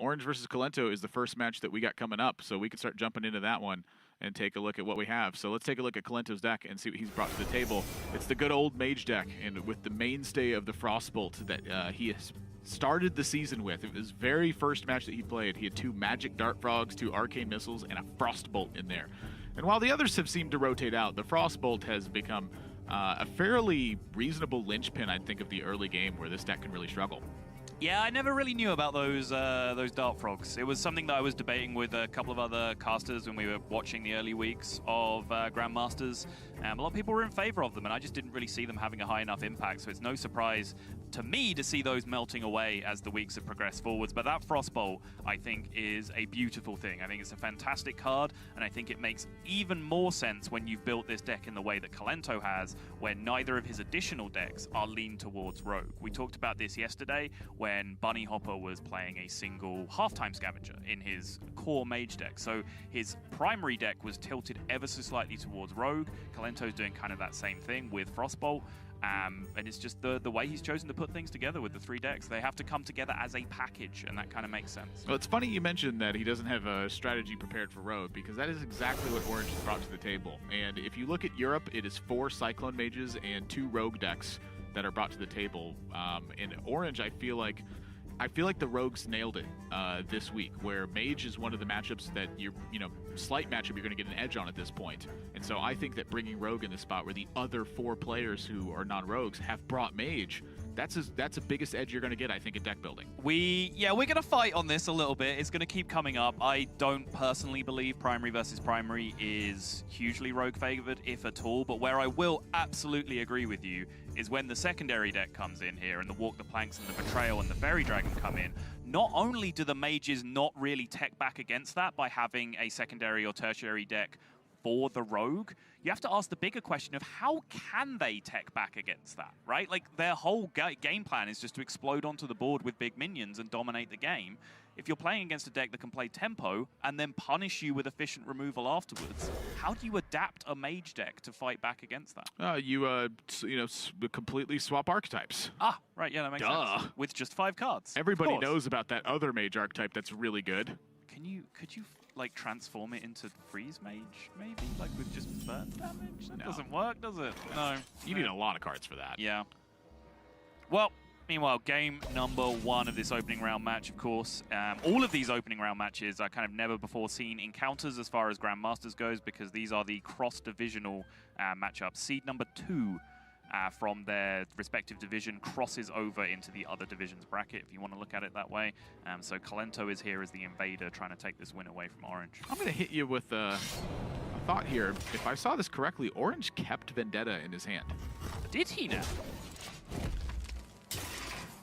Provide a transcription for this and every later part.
Orange versus Kalento is the first match that we got coming up, so we can start jumping into that one and take a look at what we have. So let's take a look at Kalento's deck and see what he's brought to the table. It's the good old Mage deck, and with the mainstay of the Frostbolt that he has started the season with. It was his very first match that he played. He had 2 Magic Dart Frogs, 2 Arcane Missiles, and a Frostbolt in there. And while the others have seemed to rotate out, the Frostbolt has become a fairly reasonable linchpin, I think, of the early game where this deck can really struggle. Yeah, I never really knew about those Dart Frogs. It was something that I was debating with a couple of other casters when we were watching the early weeks of Grandmasters. A lot of people were in favor of them, and I just didn't really see them having a high enough impact, so it's no surprise to me to see those melting away as the weeks have progressed forwards. But that Frostbolt, I think, is a beautiful thing. I think it's a fantastic card, and I think it makes even more sense when you've built this deck in the way that Kalento has, where neither of his additional decks are leaned towards Rogue. We talked about this yesterday when Bunny Hopper was playing a single halftime scavenger in his core mage deck. So his primary deck was tilted ever so slightly towards Rogue. Kalento's doing kind of that same thing with Frostbolt. And it's just the way he's chosen to put things together with the 3 decks. They have to come together as a package, and that kind of makes sense. Well, it's funny you mentioned that he doesn't have a strategy prepared for Rogue, because that is exactly what Orange has brought to the table. And if you look at Europe, it is 4 Cyclone Mages and 2 Rogue decks that are brought to the table. In Orange, I feel like the Rogues nailed it this week, where Mage is one of the matchups that slight matchup you're going to get an edge on at this point. And so I think that bringing Rogue in the spot where the other 4 players who are non-Rogues have brought Mage, that's the biggest edge you're going to get, I think, in deck building. We're going to fight on this a little bit. It's going to keep coming up. I don't personally believe primary versus primary is hugely Rogue favored, if at all. But where I will absolutely agree with you is when the secondary deck comes in here and the Walk the Planks and the Betrayal and the Fairy Dragon come in. Not only do the mages not really tech back against that by having a secondary or tertiary deck for the Rogue, you have to ask the bigger question of how can they tech back against that, right? Like, their whole game plan is just to explode onto the board with big minions and dominate the game. If you're playing against a deck that can play tempo and then punish you with efficient removal afterwards, how do you adapt a mage deck to fight back against that? You completely swap archetypes. Ah, right, yeah, that makes sense. With just 5 cards. Everybody knows about that other mage archetype that's really good. Could you like transform it into freeze mage, maybe? Like with just burn damage? That doesn't work, does it? No. You need a lot of cards for that. Yeah. Well, meanwhile, game number 1 of this opening round match, of course. All of these opening round matches are kind of never before seen encounters as far as Grandmasters goes, because these are the cross-divisional matchups. Seed number 2 from their respective division crosses over into the other division's bracket, if you want to look at it that way. So Kalento is here as the invader, trying to take this win away from Orange. I'm going to hit you with a thought here. If I saw this correctly, Orange kept Vendetta in his hand. Did he now?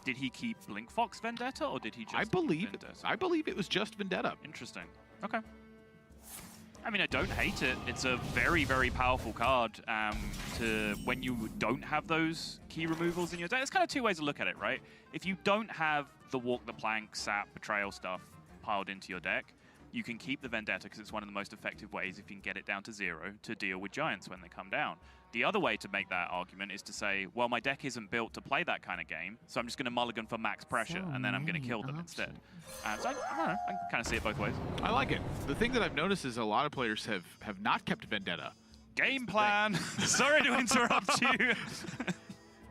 Did he keep Blink Fox Vendetta, or did he just Vendetta? I believe it was just Vendetta. Interesting. Okay. I mean, I don't hate it. It's a very, very powerful card to when you don't have those key removals in your deck. There's kind of 2 ways to look at it, right? If you don't have the Walk the Plank, Sap, Betrayal stuff piled into your deck, you can keep the Vendetta because it's one of the most effective ways, if you can get it down to 0, to deal with giants when they come down. The other way to make that argument is to say, well, my deck isn't built to play that kind of game, so I'm just going to mulligan for max pressure, and then I'm going to kill them instead. So I don't know, I can kind of see it both ways. I like it. The thing that I've noticed is a lot of players have not kept Vendetta. Game plan! Sorry to interrupt you.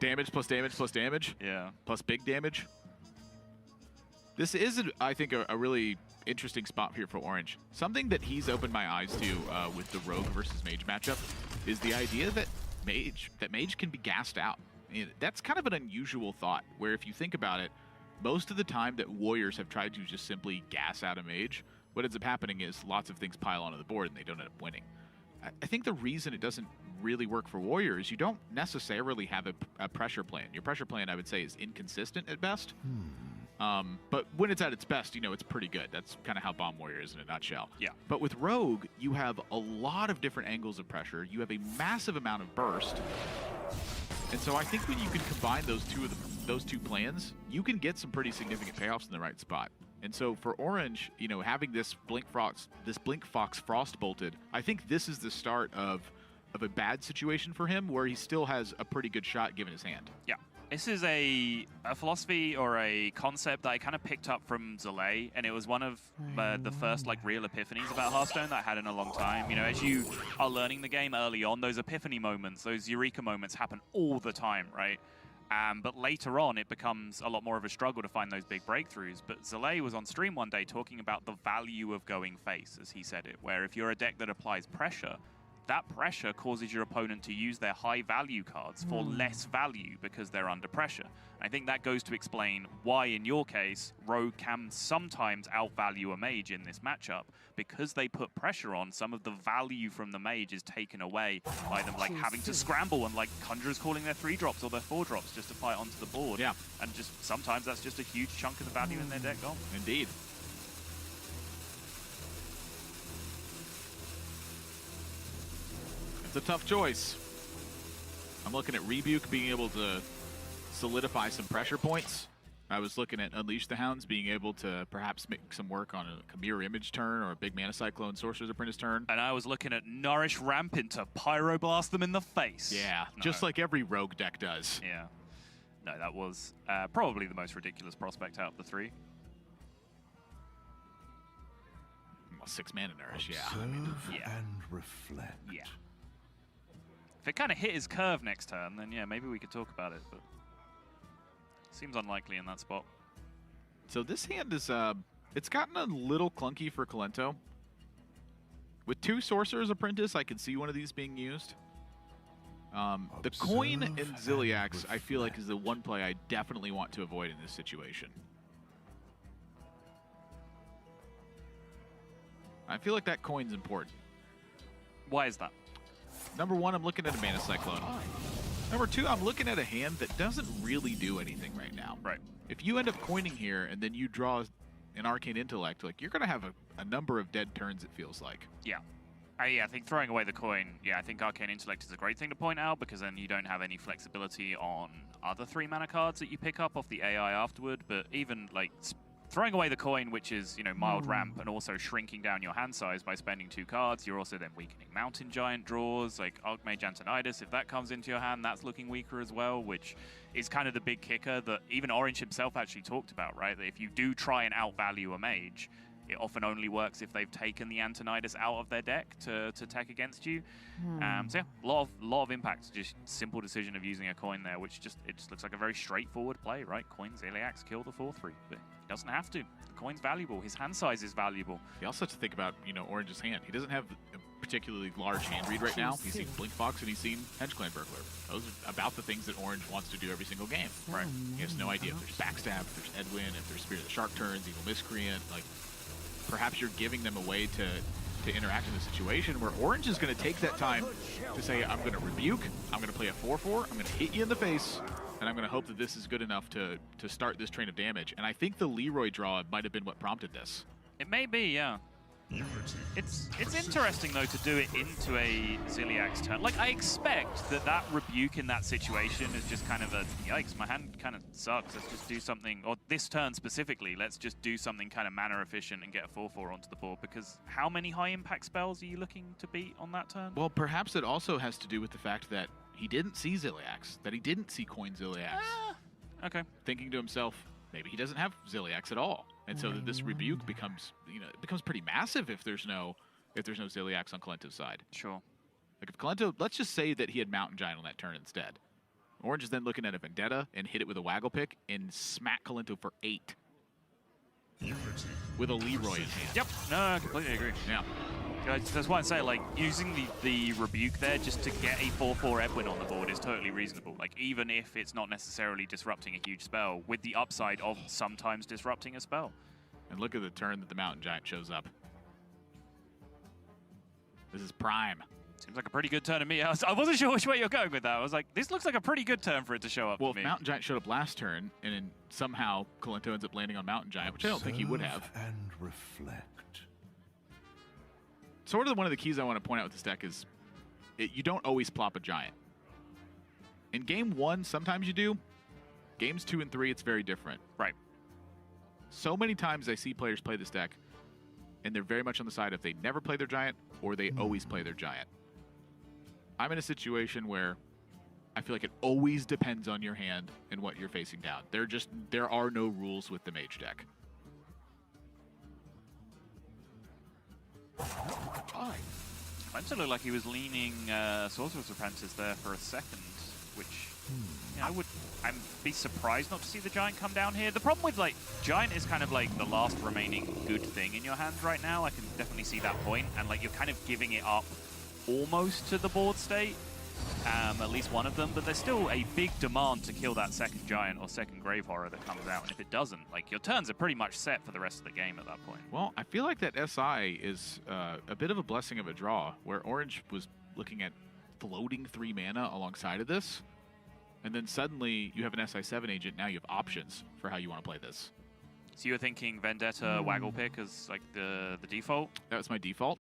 Damage plus damage plus damage. Yeah. Plus big damage. This is, I think, a really interesting spot here for Orange. Something that he's opened my eyes to with the Rogue versus Mage matchup is the idea that Mage can be gassed out. I mean, that's kind of an unusual thought, where if you think about it, most of the time that Warriors have tried to just simply gas out a Mage, what ends up happening is lots of things pile onto the board and they don't end up winning. I think the reason it doesn't really work for Warriors, you don't necessarily have a pressure plan. Your pressure plan, I would say, is inconsistent at best. But when it's at its best, it's pretty good. That's kind of how Bomb Warrior is in a nutshell. Yeah. But with Rogue, you have a lot of different angles of pressure. You have a massive amount of burst. And so I think when you can combine those two plans, you can get some pretty significant payoffs in the right spot. And so for Orange, having this Blink Fox Frost bolted, I think this is the start of a bad situation for him, where he still has a pretty good shot given his hand. Yeah. This is a philosophy or a concept that I kind of picked up from Zalay, and it was one of the first like real epiphanies about Hearthstone that I had in a long time. You know, as you are learning the game early on, those epiphany moments, those eureka moments happen all the time, right? But later on, it becomes a lot more of a struggle to find those big breakthroughs. But Zalay was on stream one day talking about the value of going face, as he said it, where if you're a deck that applies pressure, that pressure causes your opponent to use their high value cards for less value because they're under pressure. I think that goes to explain why, in your case, Rogue can sometimes outvalue a mage in this matchup. Because they put pressure on, some of the value from the mage is taken away by them like having to scramble and like Conjurers calling their 3-drops or their 4-drops just to fight onto the board. Yeah. And just sometimes that's just a huge chunk of the value in their deck gone. Indeed. It's a tough choice. I'm looking at Rebuke being able to solidify some pressure points. I was looking at Unleash the Hounds being able to perhaps make some work on a Mirror Image turn or a big Mana Cyclone Sorcerer's Apprentice turn. And I was looking at Nourish Rampant to Pyroblast them in the face. Yeah, just like every Rogue deck does. Yeah. No, that was probably the most ridiculous prospect out of the three. Well, 6 mana Nourish, yeah. Observe and reflect. Yeah. If it kind of hit his curve next turn, then yeah, maybe we could talk about it, but seems unlikely in that spot. So this hand is, it's gotten a little clunky for Kolento. With 2 Sorcerer's Apprentice, I could see one of these being used. The Coin and Ziliax, I feel like, is the one play I definitely want to avoid in this situation. I feel like that Coin's important. Why is that? Number 1, I'm looking at a Mana Cyclone. Number 2, I'm looking at a hand that doesn't really do anything right now. Right. If you end up coining here and then you draw an Arcane Intellect, like, you're going to have a number of dead turns, it feels like. Yeah. I think throwing away the coin, yeah, I think Arcane Intellect is a great thing to point out because then you don't have any flexibility on other 3 mana cards that you pick up off the AI afterward, but even, like, throwing away the coin, which is, you know, mild ramp, and also shrinking down your hand size by spending 2 cards, you're also then weakening Mountain Giant draws, like Archmage Antonidas. If that comes into your hand, that's looking weaker as well, which is kind of the big kicker that even Orange himself actually talked about, right? That if you do try and outvalue a mage, it often only works if they've taken the Antonidas out of their deck to tech against you. So yeah, a lot of impact. Just simple decision of using a coin there, which it just looks like a very straightforward play, right? Coin Ziliax, kill the 4/3, but he doesn't have to. The coin's valuable. His hand size is valuable. You also have to think about, you know, Orange's hand. He doesn't have a particularly large hand read right now. He's seen Blink Fox and he's seen Hedge Clan Burglar. Those are about the things that Orange wants to do every single game. Right. He has no idea if there's Backstab, if there's Edwin, if there's Spirit of the Shark turns, Evil Miscreant. Like, perhaps you're giving them a way to interact in a situation where Orange is going to take that time to say, I'm going to rebuke, I'm going to play a 4/4, I'm going to hit you in the face, and I'm going to hope that this is good enough to start this train of damage. And I think the Leroy draw might have been what prompted this. It may be, yeah. It's interesting, though, to do it into a Ziliax turn. Like, I expect that rebuke in that situation is just kind of a, yikes, my hand kind of sucks, let's just do something, or this turn specifically, let's just do something kind of mana efficient and get a 4/4 onto the board, because how many high impact spells are you looking to beat on that turn? Well, perhaps it also has to do with the fact that he didn't see Ziliax, that he didn't see Coin Ziliax. Okay. Thinking to himself, maybe he doesn't have Ziliax at all. And so that this rebuke becomes, you know, it becomes pretty massive if there's no Ziliax on Kolento's side. Sure. Like if Kolento, let's just say that he had Mountain Giant on that turn instead. Orange is then looking at a Vendetta and hit it with a Waggle Pick and smack Kolento for 8. With a Leroy in hand. Yep. No, I completely agree. Yeah. That's why I say, like, using the rebuke there just to get a 4/4 Edwin on the board is totally reasonable. Like, even if it's not necessarily disrupting a huge spell, with the upside of sometimes disrupting a spell. And look at the turn that the Mountain Giant shows up. This is prime. Seems like a pretty good turn to me. I wasn't sure which way you're going with that. I was like, this looks like a pretty good turn for it to show up well, to me. If Mountain Giant showed up last turn, and then somehow Kolento ends up landing on Mountain Giant, which I don't think he would have. And reflect. Sort of one of the keys I want to point out with this deck is you don't always plop a Giant. In game 1, sometimes you do. Games 2 and 3, it's very different. Right. So many times I see players play this deck, and they're very much on the side of they never play their Giant or they always play their Giant. I'm in a situation where I feel like it always depends on your hand and what you're facing down. There are no rules with the mage deck. Clemson looked like he was leaning Sorcerer's Apprentice there for a second, which I'd be surprised not to see the Giant come down here. The problem with like Giant is kind of like the last remaining good thing in your hands right now. I can definitely see that point, and like you're kind of giving it up almost to the board state, at least one of them, but there's still a big demand to kill that second Giant or second Grave Horror that comes out, and if it doesn't, like your turns are pretty much set for the rest of the game at that point. Well, I feel like that SI is a bit of a blessing of a draw, where Orange was looking at floating 3 mana alongside of this, and then suddenly you have an SI7 agent, now you have options for how you want to play this. So you were thinking Vendetta Waggle Pick as like the default? That was my default.